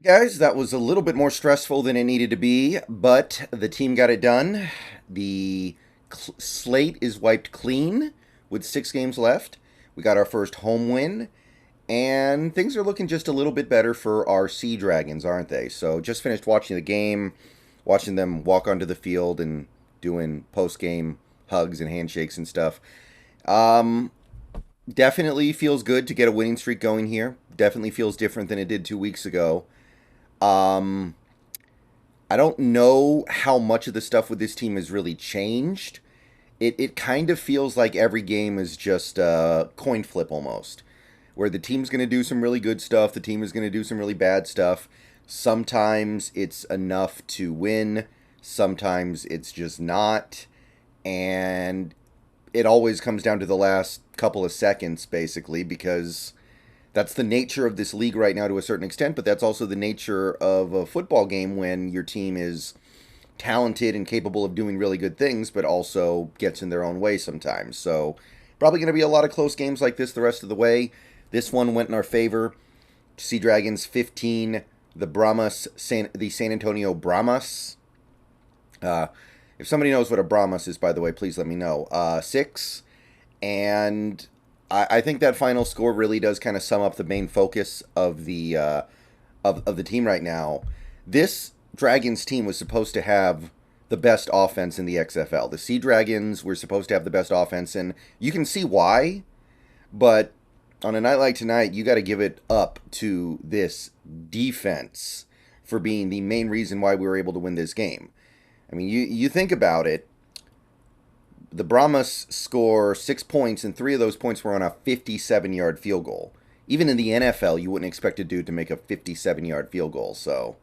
Guys, that was a little bit more stressful than it needed to be, but the team got it done. The slate is wiped clean with 6 games left. We got our first home win, and things are looking just a little bit better for our Sea Dragons, aren't they? So, just finished watching the game, watching them walk onto the field and doing post game hugs and handshakes and stuff. Um, Definitely feels good to get a winning streak going here. Definitely feels different than it did 2 weeks ago. Um, I don't know how much of the stuff with this team has really changed. It kind of feels like every game is just a coin flip almost, where the team's going to do some really good stuff, the team is going to do some really bad stuff. Sometimes it's enough to win, sometimes it's just not, and it always comes down to the last couple of seconds, basically, because that's the nature of this league right now to a certain extent, but that's also the nature of a football game when your team is talented and capable of doing really good things, but also gets in their own way sometimes. So, probably going to be a lot of close games like this the rest of the way. This one went in our favor. Sea Dragons 15, the San Antonio Brahmas. Uh, if somebody knows what a Brahmas is, by the way, please let me know. 6, and I think that final score really does kind of sum up the main focus of of the team right now. This Dragons team was supposed to have the best offense in the XFL. The Sea Dragons were supposed to have the best offense, and you can see why. But on a night like tonight, you got to give it up to this defense for being the main reason why we were able to win this game. I mean, you think about it. The Brahmas score 6 points, and 3 of those points were on a 57-yard field goal. Even in the NFL, you wouldn't expect a dude to make a 57-yard field goal. So,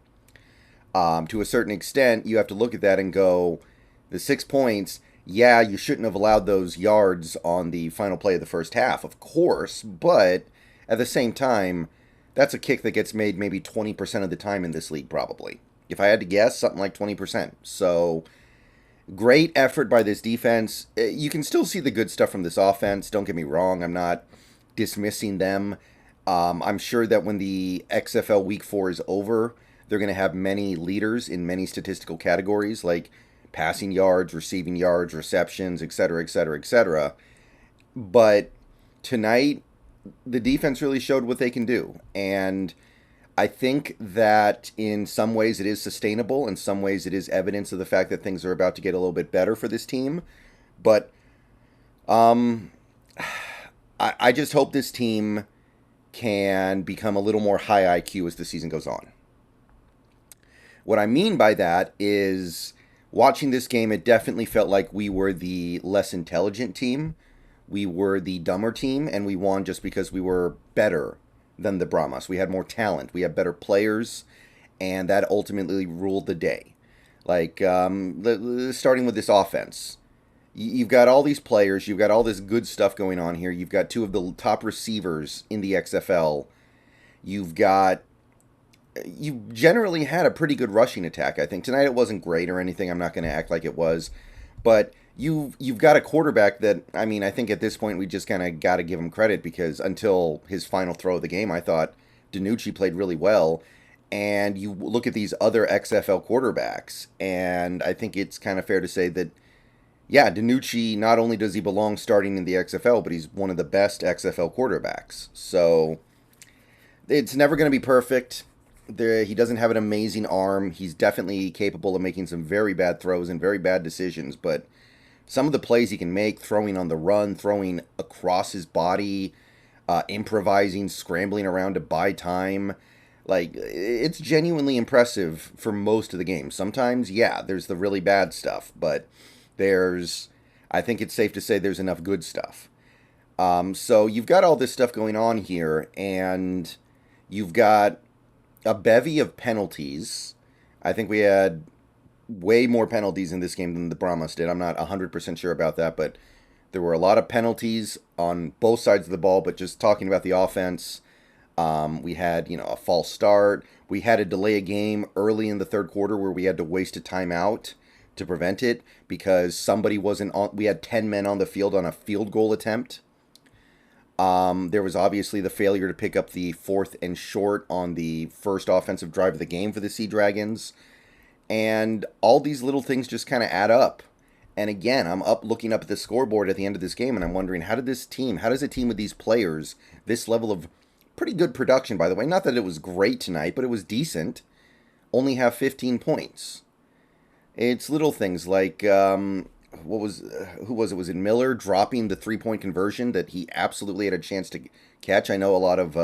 to a certain extent, you have to look at that and go, the 6 points, yeah, you shouldn't have allowed those yards on the final play of the first half, of course, but at the same time, that's a kick that gets made maybe 20% of the time in this league, probably. If I had to guess, something like 20%. So, great effort by this defense. You can still see the good stuff from this offense. Don't get me wrong. I'm not dismissing them. I'm sure that when the XFL Week 4 is over, they're going to have many leaders in many statistical categories like passing yards, receiving yards, receptions, etc., etc., etc. But tonight, the defense really showed what they can do. And I think that in some ways it is sustainable. In some ways it is evidence of the fact that things are about to get a little bit better for this team. But um, I just hope this team can become a little more high IQ as the season goes on. What I mean by that is watching this game, it definitely felt like we were the less intelligent team. We were the dumber team, and we won just because we were better than the Brahmas. We had more talent, we had better players, and that ultimately ruled the day. Like, starting with this offense, you've got all these players, you've got all this good stuff going on here. You've got two of the top receivers in the XFL. You've got you generally had a pretty good rushing attack. I think tonight it wasn't great or anything. I'm not going to act like it was, but you've got a quarterback that, I mean, I think at this point we just kind of got to give him credit, because until his final throw of the game, I thought DiNucci played really well. And you look at these other XFL quarterbacks, and I think it's kind of fair to say that, yeah, DiNucci, not only does he belong starting in the XFL, but he's one of the best XFL quarterbacks. So it's never going to be perfect. He doesn't have an amazing arm. He's definitely capable of making some very bad throws and very bad decisions, but some of the plays he can make, throwing on the run, throwing across his body, improvising, scrambling around to buy time, like, it's genuinely impressive for most of the game. Sometimes, yeah, there's the really bad stuff, but there's, I think it's safe to say there's enough good stuff. So you've got all this stuff going on here, and you've got a bevy of penalties. I think we had way more penalties in this game than the Brahmas did. I'm not 100% sure about that, but there were a lot of penalties on both sides of the ball. But just talking about the offense, we had, a false start. We had to delay a game early in the third quarter where we had to waste a timeout to prevent it because somebody wasn't on. We had 10 men on the field on a field goal attempt. There was obviously the failure to pick up the fourth and short on the first offensive drive of the game for the Sea Dragons. And all these little things just kind of add up. And again, I'm up looking up at the scoreboard at the end of this game, and I'm wondering, how does a team with these players, this level of pretty good production, by the way, not that it was great tonight, but it was decent, only have 15 points? It's little things like, who was it? Was it Miller dropping the 3-point conversion that he absolutely had a chance to catch? I know a lot of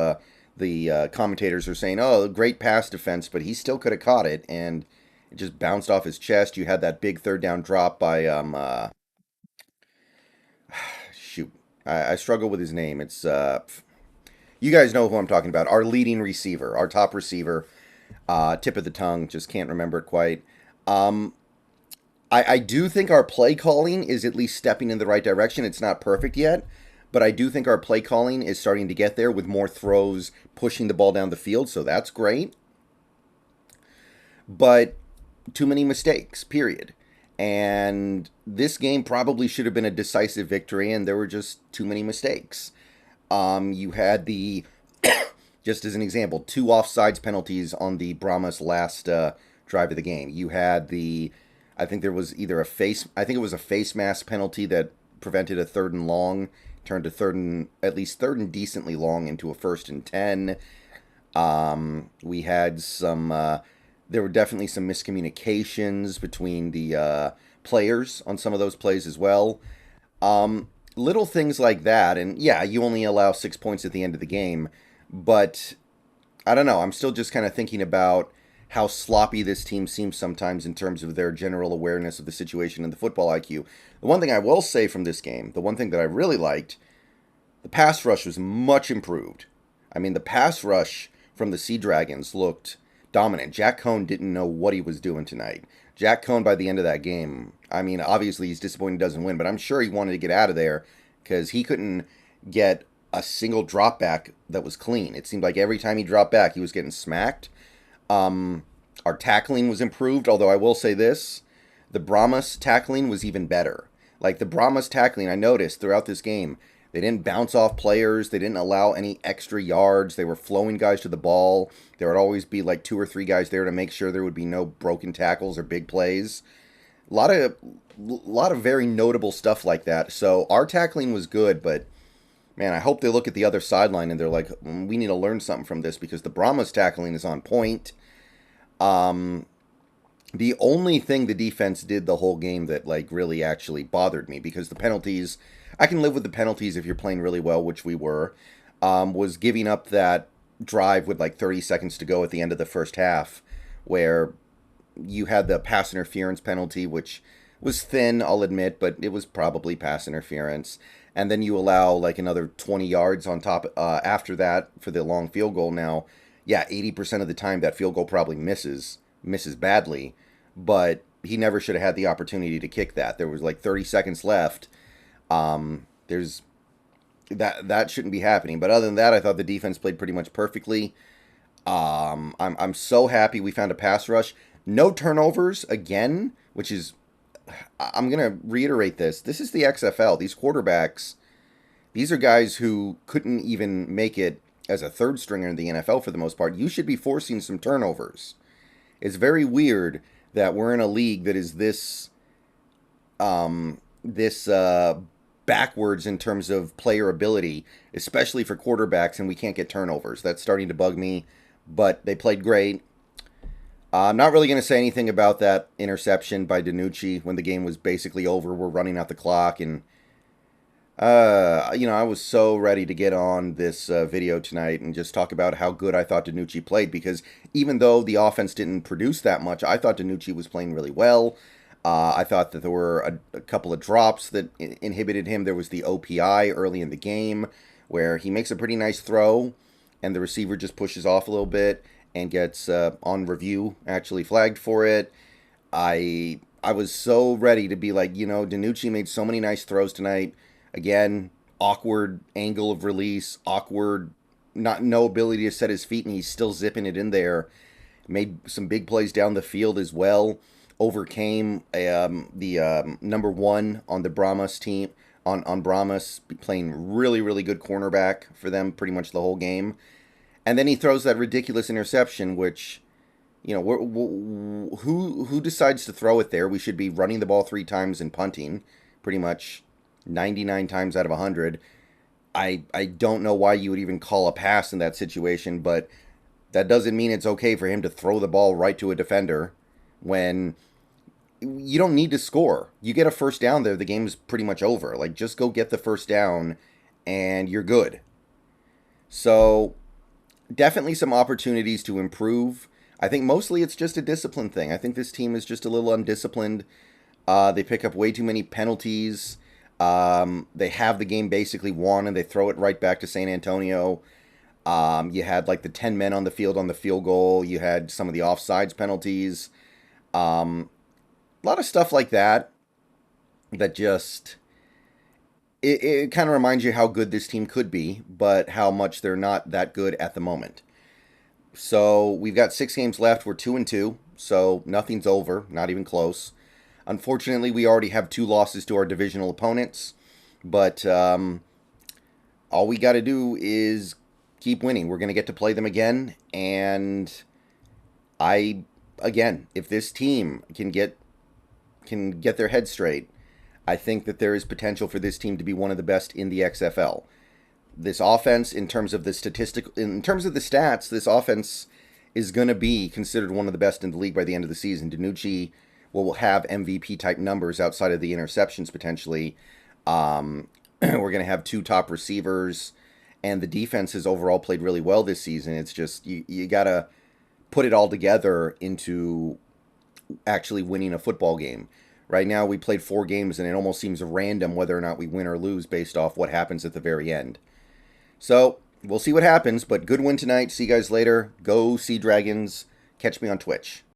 the commentators are saying, oh, great pass defense, but he still could have caught it, and it just bounced off his chest. You had that big third down drop by, shoot, I struggle with his name. It's, you guys know who I'm talking about. Our leading receiver, our top receiver, tip of the tongue, just can't remember it quite. I do think our play calling is at least stepping in the right direction. It's not perfect yet, but I do think our play calling is starting to get there with more throws, pushing the ball down the field, so that's great. But too many mistakes, period. And this game probably should have been a decisive victory, and there were just too many mistakes. You had the, just as an example, 2 offsides penalties on the Brahmas last drive of the game. You had I think there was either I think it was a face mask penalty that prevented a 3rd and long, turned to at least third and decently long into a 1st and 10. We had there were definitely some miscommunications between the players on some of those plays as well. Little things like that, and yeah, you only allow 6 points at the end of the game, but I don't know. I'm still just kind of thinking about how sloppy this team seems sometimes in terms of their general awareness of the situation and the football IQ. The one thing I will say from this game, the one thing that I really liked, the pass rush was much improved. I mean, the pass rush from the Sea Dragons looked dominant. Jack Cohn didn't know what he was doing tonight. Jack Cohn, by the end of that game, I mean, obviously he's disappointed he doesn't win, but I'm sure he wanted to get out of there because he couldn't get a single drop back that was clean. It seemed like every time he dropped back, he was getting smacked. Our tackling was improved, although I will say this, the Brahmas tackling was even better. Like the Brahmas tackling, I noticed throughout this game, they didn't bounce off players. They didn't allow any extra yards. They were flowing guys to the ball. There would always be like 2 or 3 guys there to make sure there would be no broken tackles or big plays. A lot of very notable stuff like that. So our tackling was good, but man, I hope they look at the other sideline and they're like, we need to learn something from this because the Brahmas tackling is on point. The only thing the defense did the whole game that like really actually bothered me, because the penalties, I can live with the penalties if you're playing really well, which we were, was giving up that drive with like 30 seconds to go at the end of the first half, where you had the pass interference penalty, which was thin, I'll admit, but it was probably pass interference. And then you allow like another 20 yards on top after that for the long field goal. Now, yeah, 80% of the time that field goal probably misses badly, but he never should have had the opportunity to kick that. There was like 30 seconds left. There's that shouldn't be happening. But other than that, I thought the defense played pretty much perfectly. I'm so happy we found a pass rush. No turnovers again, which is, I'm gonna reiterate this. This is the XFL. These quarterbacks, these are guys who couldn't even make it as a third stringer in the NFL for the most part. You should be forcing some turnovers. It's very weird that we're in a league that is this backwards in terms of player ability, especially for quarterbacks, and we can't get turnovers. That's starting to bug me, but they played great. I'm not really going to say anything about that interception by DiNucci when the game was basically over. We're running out the clock, and I was so ready to get on this video tonight and just talk about how good I thought DiNucci played, because even though the offense didn't produce that much, I thought DiNucci was playing really well. I thought that there were a couple of drops that inhibited him. There was the OPI early in the game where he makes a pretty nice throw and the receiver just pushes off a little bit and gets on review actually flagged for it. I was so ready to be like, DiNucci made so many nice throws tonight. Again, awkward angle of release, awkward, no ability to set his feet, and he's still zipping it in there. Made some big plays down the field as well. Overcame the number 1 on the Brahmas team, on Brahmas, playing really, really good cornerback for them pretty much the whole game. And then he throws that ridiculous interception, which, you know, who decides to throw it there? We should be running the ball 3 times and punting, pretty much 99 times out of 100. I don't know why you would even call a pass in that situation, but that doesn't mean it's okay for him to throw the ball right to a defender when you don't need to score. You get a first down there, the game's pretty much over. Like, just go get the first down and you're good. So, definitely some opportunities to improve. I think mostly it's just a discipline thing. I think this team is just a little undisciplined. They pick up way too many penalties. They have the game basically won, and they throw it right back to San Antonio. You had like the 10 men on the field on the field goal. You had some of the offsides penalties. A lot of stuff like that just... It kind of reminds you how good this team could be, but how much they're not that good at the moment. So we've got 6 games left. We're 2-2, so nothing's over, not even close. Unfortunately, we already have 2 losses to our divisional opponents, but all we got to do is keep winning. We're going to get to play them again, and again, if this team can get their head straight, I think that there is potential for this team to be one of the best in the XFL. This offense, in terms of the stats, this offense is going to be considered one of the best in the league by the end of the season. DiNucci will have MVP type numbers outside of the interceptions potentially. We're going to have 2 top receivers, and the defense has overall played really well this season. It's just you got to put it all together into actually winning a football game. Right now, we played 4 games, and it almost seems random whether or not we win or lose based off what happens at the very end. So, we'll see what happens, but good win tonight. See you guys later. Go Sea Dragons. Catch me on Twitch.